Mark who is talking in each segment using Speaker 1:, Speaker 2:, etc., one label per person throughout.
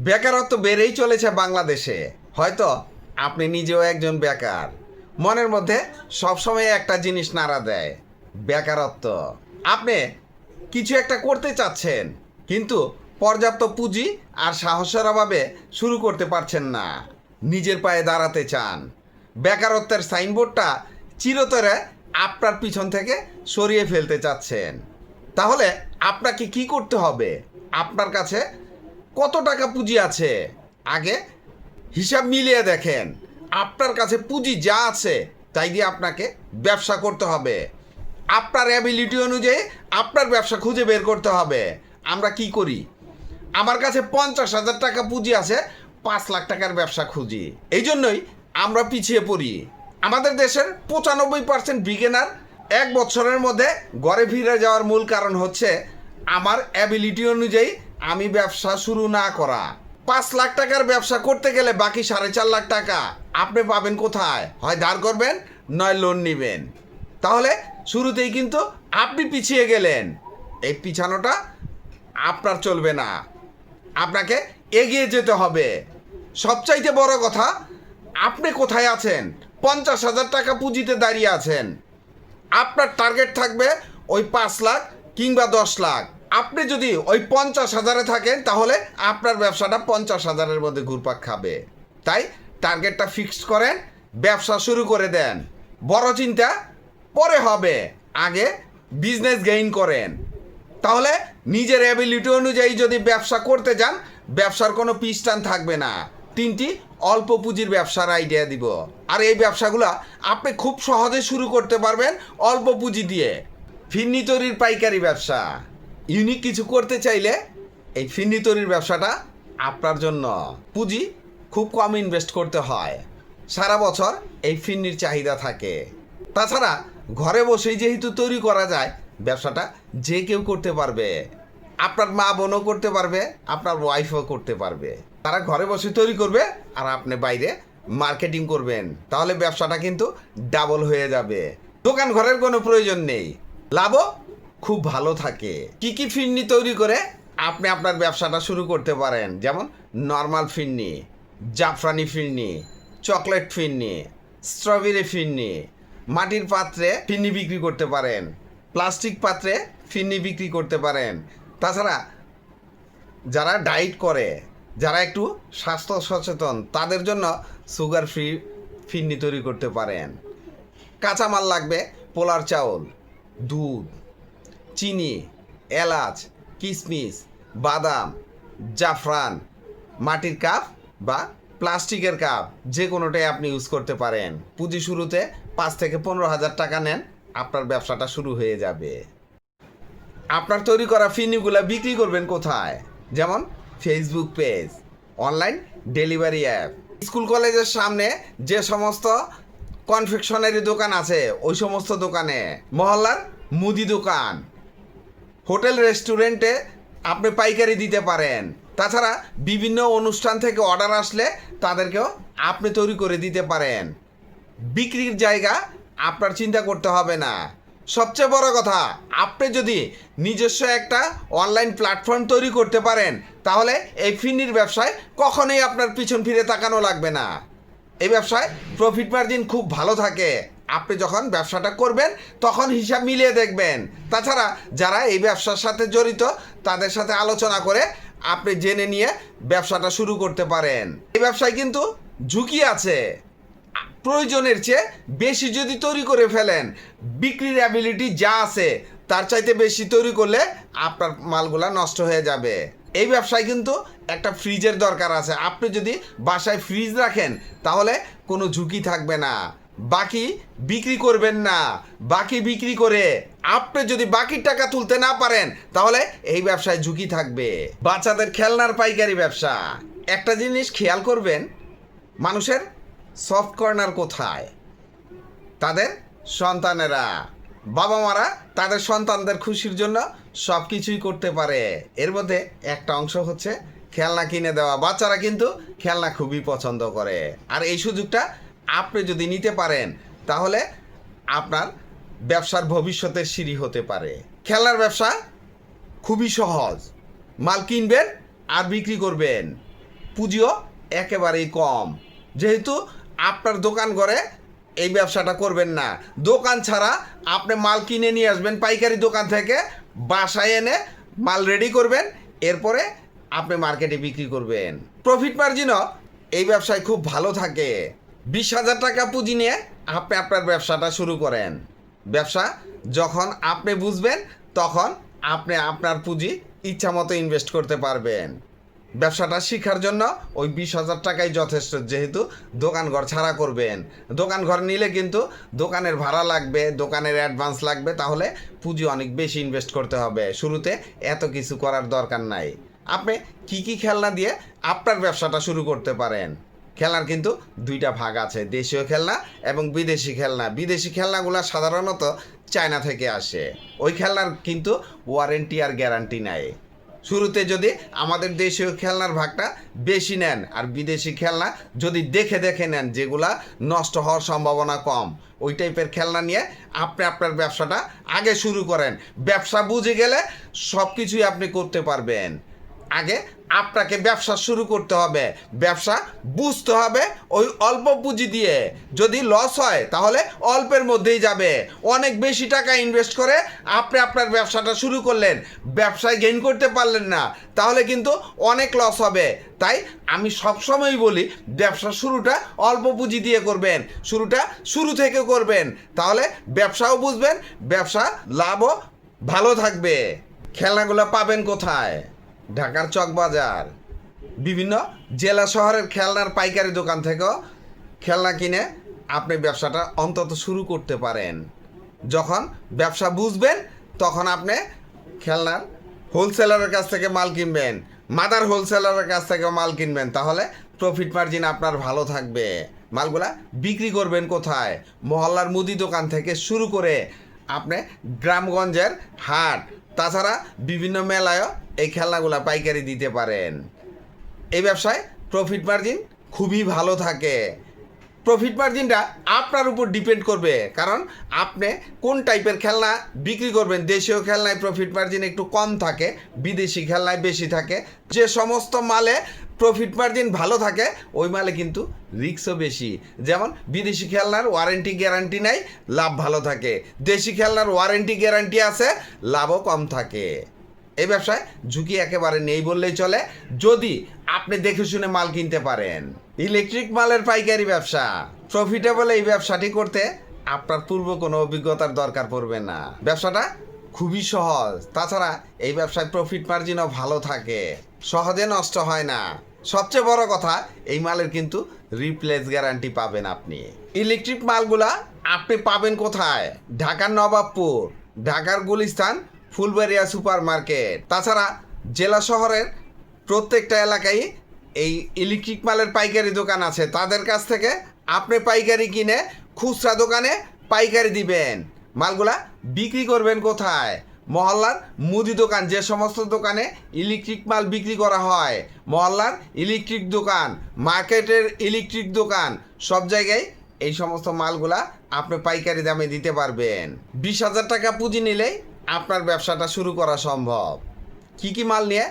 Speaker 1: বেকারত্ব বেড়েই চলেছে বাংলাদেশে। হয়তো আপনি নিজেও একজন বেকার। মনের মধ্যে সবসময় একটা জিনিস নাড়া দেয়, বেকারত্ব। আপনি কিছু একটা করতে চাচ্ছেন, কিন্তু পর্যাপ্ত পুঁজি আর সাহসের অভাবে শুরু করতে পারছেন না। নিজের পায়ে দাঁড়াতে চান, বেকারত্বের সাইনবোর্ডটা চিরতরে আপনার পিছন থেকে সরিয়ে ফেলতে চাচ্ছেন। তাহলে আপনাকে কি করতে হবে? আপনার কাছে কত টাকা পুঁজি আছে আগে হিসাব মিলিয়ে দেখেন। আপনার কাছে পুঁজি যা আছে তাই দিয়ে আপনাকে ব্যবসা করতে হবে। আপনার অ্যাবিলিটি অনুযায়ী আপনার ব্যবসা খুঁজে বের করতে হবে। আমরা কি করি? আমার কাছে 50,000 টাকা পুঁজি আছে, 5 লাখ টাকার ব্যবসা খুঁজি। এই জন্যই আমরা পিছিয়ে পড়ি। আমাদের দেশের 95% বিগিনার 1 বছরের মধ্যে ঘরে ফিরে যাওয়ার মূল কারণ হচ্ছে আমার অ্যাবিলিটি অনুযায়ী আমি ব্যবসা শুরু না করা। 5 লাখ টাকার ব্যবসা করতে গেলে বাকি 4.5 লাখ টাকা আপনি পাবেন কোথায়? হয় ধার করবেন, নয় লোন নেবেন। তাহলে শুরুতেই কিন্তু আপনি পিছিয়ে গেলেন। এই পিছানোটা আপনার চলবে না, আপনাকে এগিয়ে যেতে হবে। সবচাইতে বড় কথা, আপনি কোথায় আছেন? 50,000 টাকা পুঁজিতে দাঁড়িয়ে আছেন। আপনার টার্গেট থাকবে ওই 5 লাখ কিংবা 10 লাখ। আপনি যদি ওই 50,000-এ থাকেন, তাহলে আপনার ব্যবসাটা 50,000-এর মধ্যে ঘুরপাক খাবে। তাই টার্গেটটা ফিক্সড করেন, ব্যবসা শুরু করে দেন। বড় চিন্তা পরে হবে, আগে বিজনেস গেইন করেন। তাহলে নিজের অ্যাবিলিটি অনুযায়ী যদি ব্যবসা করতে যান, ব্যবসার কোনো পিছটান থাকবে না। 3টি অল্প পুঁজির ব্যবসার আইডিয়া দিব, আর এই ব্যবসাগুলো আপনি খুব সহজে শুরু করতে পারবেন অল্প পুঁজি দিয়ে। ফিরনি তৈরির পাইকারি ব্যবসা। ইউনিক কিছু করতে চাইলে এই ফিরনি তৈরির ব্যবসাটা আপনার জন্য। পুঁজি খুব কম ইনভেস্ট করতে হয়, সারা বছর এই ফিরনির চাহিদা থাকে। তাছাড়া ঘরে বসেই যেহেতু তৈরি করা যায়, ব্যবসাটা যে কেউ করতে পারবে। আপনার মা বোনও করতে পারবে, আপনার ওয়াইফও করতে পারবে। তারা ঘরে বসে তৈরি করবে আর আপনি বাইরে মার্কেটিং করবেন। তাহলে ব্যবসাটা কিন্তু ডাবল হয়ে যাবে। দোকান ঘরের কোনো প্রয়োজন নেই, লাভও খুব ভালো থাকে। কি কি ফিরনি তৈরি করে আপনি আপনার ব্যবসাটা শুরু করতে পারেন? যেমন নর্মাল ফিরনি, জাফরানি ফিরনি, চকলেট ফিরনি, স্ট্রবেরি ফিরনি। মাটির পাত্রে ফিরনি বিক্রি করতে পারেন, প্লাস্টিক পাত্রে ফিরনি বিক্রি করতে পারেন। তাছাড়া যারা ডায়েট করে, যারা একটু স্বাস্থ্য সচেতন, তাদের জন্য সুগার ফ্রি ফিরনি তৈরি করতে পারেন। কাঁচামাল লাগবে পোলার চাউল, দুধ, চিনি, এলাচ, কিশমিশ, বাদাম, জাফরান। মাটির কাপ বা প্লাস্টিকের কাপ, যে কোনোটাই আপনি ইউজ করতে পারেন। পুঁজি শুরুতে 5 থেকে 15,000 টাকা নেন, আপনার ব্যবসাটা শুরু হয়ে যাবে। আপনার তৈরি করা ফিরনিগুলো বিক্রি করবেন কোথায়? যেমন Facebook page, online delivery app, school কলেজের সামনে যে সমস্ত কনফেকশনারি দোকান আছে ওই সমস্ত দোকানে, মহল্লার মুদি দোকান, হোটেল রেস্টুরেন্টে আপনি পাইকারি দিতে পারেন। তাছাড়া বিভিন্ন অনুষ্ঠান থেকে অর্ডার আসলে তাদেরকেও আপনি তৈরি করে দিতে পারেন। বিক্রির জায়গা আপনার চিন্তা করতে হবে না। সবচেয়ে বড় কথা, আপনি যদি নিজস্ব একটা অনলাইন প্ল্যাটফর্ম তৈরি করতে পারেন, তাহলে এই ফিরনির ব্যবসায় কখনোই আপনার পিছন ফিরে তাকানো লাগবে না। এই ব্যবসায় প্রফিট মার্জিন খুব ভালো থাকে। আপনি যখন ব্যবসাটা করবেন তখন হিসাব মিলিয়ে দেখবেন। তাছাড়া যারা এই ব্যবসার সাথে জড়িত, তাদের সাথে আলোচনা করে আপনি জেনে নিয়ে ব্যবসাটা শুরু করতে পারেন। এই ব্যবসায় কিন্তু ঝুঁকি আছে। প্রয়োজনের চেয়ে বেশি যদি তৈরি করে ফেলেন, বিক্রির অ্যাবিলিটি যা আছে তার চাইতে বেশি তৈরি করলে আপনার মালগুলা নষ্ট হয়ে যাবে। এই ব্যবসায় কিন্তু একটা ফ্রিজের দরকার আছে। আপনি যদি বাসায় ফ্রিজ রাখেন, তাহলে কোনো ঝুঁকি থাকবে না। বাকি বিক্রি করবেন না। বাকি বিক্রি করে আপনি যদি বাকির টাকা তুলতে না পারেন, তাহলে এই ব্যবসায় ঝুঁকি থাকবে। বাচ্চাদের খেলনার পাইকারি ব্যবসা। একটা জিনিস খেয়াল করবেন, মানুষের সফট কর্নার কোথায়? তাদের সন্তানেরা। বাবা মারা তাদের সন্তানদের খুশির জন্য সব কিছুই করতে পারে। এর মধ্যে একটা অংশ হচ্ছে খেলনা কিনে দেওয়া। বাচ্চারা কিন্তু খেলনা খুবই পছন্দ করে। আর এই সুযোগটা আপনি যদি নিতে পারেন, তাহলে আপনার ব্যবসার ভবিষ্যতের সিঁড়ি হতে পারে। খেলনার ব্যবসা খুবই সহজ। মাল কিনবেন আর বিক্রি করবেন। পুঁজিও একেবারেই কম। যেহেতু আপনার দোকান ঘরে এই ব্যবসাটা করবেন না, দোকান ছাড়া আপনি মাল কিনে নিয়ে আসবেন পাইকারি দোকান থেকে, বাসায় এনে মাল রেডি করবেন, এরপরে আপনি মার্কেটে বিক্রি করবেন। প্রফিট মার্জিনও এই ব্যবসায় খুব ভালো থাকে। 20,000 টাকা পুঁজি নিয়ে আপনি আপনার ব্যবসাটা শুরু করেন। ব্যবসা যখন আপনি বুঝবেন তখন আপনি আপনার পুঁজি ইচ্ছা মতো ইনভেস্ট করতে পারবেন। ব্যবসাটা শেখার জন্য ওই 20,000 টাকাই যথেষ্ট, যেহেতু দোকান ঘর ছাড়া করবেন। দোকান ঘর নিলে কিন্তু দোকানের ভাড়া লাগবে, দোকানের অ্যাডভান্স লাগবে, তাহলে পুঁজি অনেক বেশি ইনভেস্ট করতে হবে। শুরুতে এত কিছু করার দরকার নাই। আপনি কি খেলনা দিয়ে আপনার ব্যবসাটা শুরু করতে পারেন। খেলনার কিন্তু দুইটা ভাগ আছে, দেশীয় খেলনা এবং বিদেশি খেলনা। বিদেশি খেলনাগুলো সাধারণত চায়না থেকে আসে, ওই খেলনার কিন্তু ওয়ারেন্টি আর গ্যারান্টি নাই। শুরুতে যদি আমাদের দেশীয় খেলনার ভাগটা বেশি নেন আর বিদেশি খেলনা যদি দেখে দেখে নেন যেগুলা নষ্ট হওয়ার সম্ভাবনা কম, ওই টাইপের খেলনা নিয়ে আপনি আপনার ব্যবসাটা আগে শুরু করেন। ব্যবসা বুঝে গেলে সব কিছুই আপনি করতে পারবেন। আগে আপনাকে ব্যবসা শুরু করতে হবে, ব্যবসা বুঝতে হবে। ওই অল্প পুঁজি দিয়ে যদি লস হয় তাহলে অল্পের মধ্যেই যাবে। অনেক বেশি টাকা ইনভেস্ট করে আপনি আপনার ব্যবসাটা শুরু করলেন, ব্যবসায় গেইন করতে পারলেন না, তাহলে কিন্তু অনেক লস হবে। তাই আমি সবসময়ই বলি ব্যবসা শুরুটা অল্প পুঁজি দিয়ে করবেন, শুরুটা শুরু থেকে করবেন, তাহলে ব্যবসাও বুঝবেন, ব্যবসা লাভও ভালো থাকবে। খেলনাগুলো পাবেন কোথায়? ঢাকার চকবাজার, বিভিন্ন জেলা শহরের খেলনার পাইকারি দোকান থেকেও খেলনা কিনে আপনি ব্যবসাটা অন্তত শুরু করতে পারেন। যখন ব্যবসা বুঝবেন তখন আপনি খেলনার হোলসেলারের কাছ থেকে মাল কিনবেন, মাদার হোলসেলারের কাছ থেকে মাল কিনবেন, তাহলে প্রফিট মার্জিন আপনার ভালো থাকবে। মালগুলা বিক্রি করবেন কোথায়? মহল্লার মুদি দোকান থেকে শুরু করে আপনি গ্রামগঞ্জের হাট, তাছাড়া বিভিন্ন মেলায়ও এই খেলনাগুলা পাইকারি দিতে পারেন। এই ব্যবসায় প্রফিট মার্জিন খুবই ভালো থাকে। প্রফিট মার্জিনটা আপনার উপর ডিপেন্ড করবে, কারণ আপনি কোন টাইপের খেলনা বিক্রি করবেন। দেশীয় খেলনায় প্রফিট মার্জিন একটু কম থাকে, বিদেশি খেলনায় বেশি থাকে। যে সমস্ত মালে প্রফিট মার্জিন ভালো থাকে ওই মালে কিন্তু রিস্কও বেশি। যেমন বিদেশি খেলনার ওয়ারেন্টি গ্যারান্টি নাই, লাভ ভালো থাকে। দেশি খেলনার ওয়ারেন্টি গ্যারান্টি আছে, লাভও কম থাকে। এই ব্যবসায় ঝুঁকি একেবারে নেই বললেই চলে, যদি আপনি দেখে শুনে মাল কিনতে পারেন। ইলেকট্রিক মালের পাইকারি ব্যবসা প্রফিটেবল। এই ব্যবসাটি করতে আপনার পূর্ব কোনো অভিজ্ঞতার দরকার পড়বে না। ব্যবসাটা খুবই সহজ, তাছাড়া এই ব্যবসায় প্রফিট মার্জিনও ভালো থাকে, সহজে নষ্ট হয় না। সবচেয়ে বড় কথা, এই মালের কিন্তু রিপ্লেস গ্যারান্টি পাবেন আপনি। ইলেকট্রিক মালগুলা আপনি পাবেন কোথায়? ঢাকার নবাবপুর, ঢাকার গুলিস্তান, ফুলবাড়িয়া সুপার মার্কেট, তাছাড়া জেলা শহরের প্রত্যেকটা এলাকায় এই ইলেকট্রিক মালের পাইকারি দোকান আছে। তাদের কাছ থেকে আপনি পাইকারি কিনে খুচরা দোকানে পাইকারি দিবেন। মালগুলা বিক্রি করবেন কোথায়? মহল্লার মুদি দোকান, যে সমস্ত দোকানে ইলেকট্রিক মাল বিক্রি করা হয়, মহল্লার ইলেকট্রিক দোকান, মার্কেটের ইলেকট্রিক দোকান, সব জায়গায় এই সমস্ত মালগুলা আপনি পাইকারি দামে দিতে পারবেন। 20,000 টাকা পুঁজি নিলেই আপনার ব্যবসাটা শুরু করা সম্ভব। কি মাল নিয়ে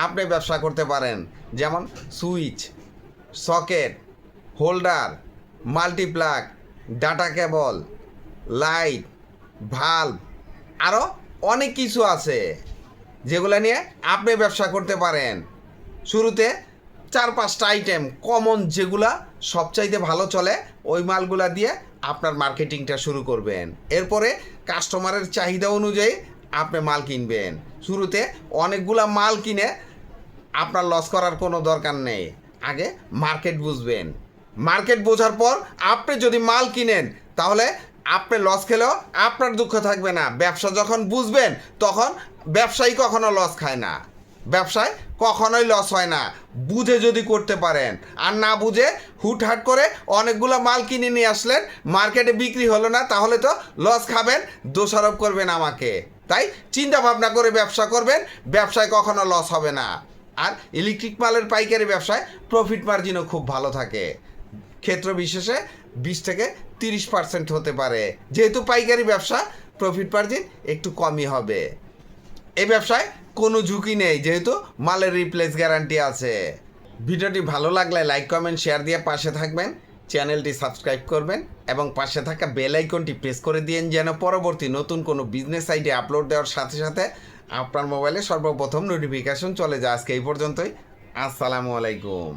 Speaker 1: আপনি ব্যবসা করতে পারেন? যেমন switch, socket, holder, multiplug, data cable, light, valve, আরও অনেক কিছু আছে যেগুলো নিয়ে আপনি ব্যবসা করতে পারেন। শুরুতে 4-5টা আইটেম কমন যেগুলা সবচাইতে ভালো চলে, ওই মালগুলা দিয়ে আপনার মার্কেটিংটা শুরু করবেন। এরপরে কাস্টমারের চাহিদা অনুযায়ী আপনি মাল কিনবেন। শুরুতে অনেকগুলা মাল কিনে আপনার লস করার কোনো দরকার নেই। আগে মার্কেট বুঝবেন, মার্কেট বোঝার পর আপনি যদি মাল কিনেন তাহলে আপনি লস খেলেও আপনার দুঃখ থাকবে না। ব্যবসা যখন বুঝবেন তখন ব্যবসায়ী কখনো লস খায় না, ব্যবসায় কখনোই লস হয় না, বুঝে যদি করতে পারেন। আর না বুঝে হুটহাট করে অনেকগুলো মাল কিনে নিয়ে আসলেন, মার্কেটে বিক্রি হলো না, তাহলে তো লস খাবেন, দোষারোপ করবেন আমাকে। তাই চিন্তা ভাবনা করে ব্যবসা করবেন, ব্যবসায় কখনো লস হবে না। আর ইলেকট্রিক মালের পাইকারি ব্যবসায় প্রফিট মার্জিনও খুব ভালো থাকে, ক্ষেত্র বিশেষে 20 থেকে 30% হতে পারে। যেহেতু পাইকারি ব্যবসা, প্রফিট মার্জিন একটু কমই হবে। এই ব্যবসায় কোনো ঝুঁকি নেই, যেহেতু মালের রিপ্লেস গ্যারান্টি আছে। ভিডিওটি ভালো লাগলে লাইক কমেন্ট শেয়ার দিয়ে পাশে থাকবেন, চ্যানেলটি সাবস্ক্রাইব করবেন এবং পাশে থাকা বেল আইকনটি প্রেস করে দিন যেন পরবর্তী নতুন কোনো বিজনেস আইডিয়া আপলোড দেওয়ার সাথে সাথে আপনার মোবাইলে সর্বপ্রথম নোটিফিকেশন চলে যায়। আজকে এই পর্যন্তই। আসসালামু আলাইকুম।